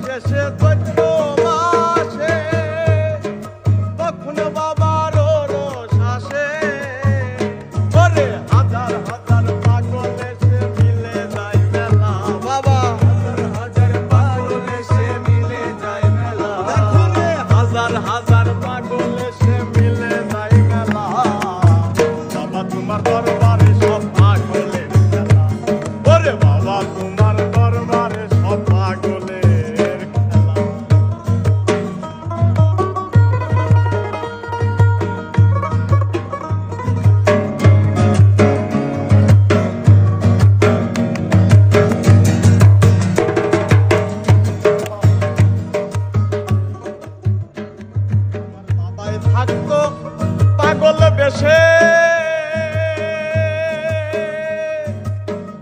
শেষে চৈত্র মাসে তখন বাবার রস আসে ওরে হাজার হাজার পাগল এসে মিলে যায় মেলা বাবা হাজার পাগল এসে মিলে যায় মেলা দেখুন হাজার হাজার পাগল এসে মিলে যায় মেলা বাবা তোমার দরবারে সব পাগলের খেলা ওরে বাবা তোমার দরবারে সব পাগলের থাকতো পাগল বেশে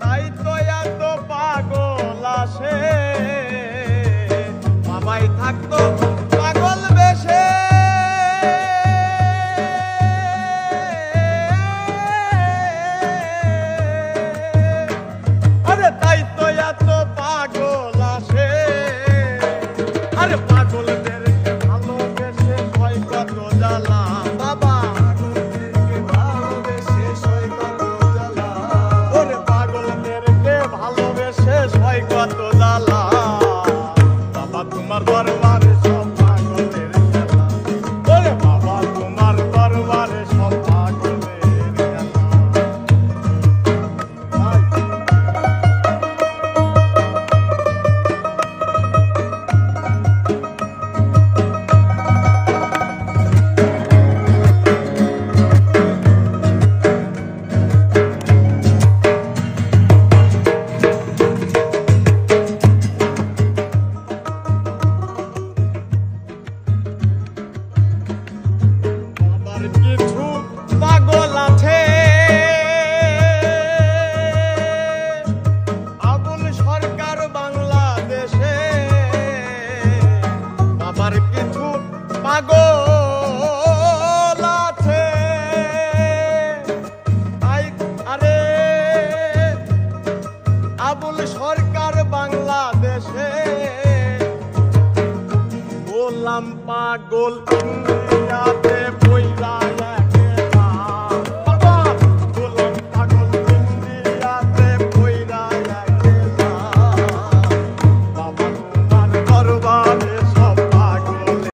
তাই তো এত পাগল আসে বাবাই থাকতো পাগল বেশে আরে তাই তো এত পাগল আসে আরে পাগলদের ভালোবেসে হয় কত জ্বালা বাবা ভালোবেসে হয় কত জ্বালা ওরে পাগলদেরকে ভালোবেসে হয় কত জ্বালা বাবা তোমার দরবারে সব পাগলের খেলা ওরে বাবা তোমার দরবারে সব পাগলের খেলা আমার কিছু পাগল আছে আবুল সরকার বাংলাদেশে আমার কিছু পাগল আছে আরে আবুল সরকার বাংলাদেশে গোলাম পাগল ইন্ডিয়াতে বইরা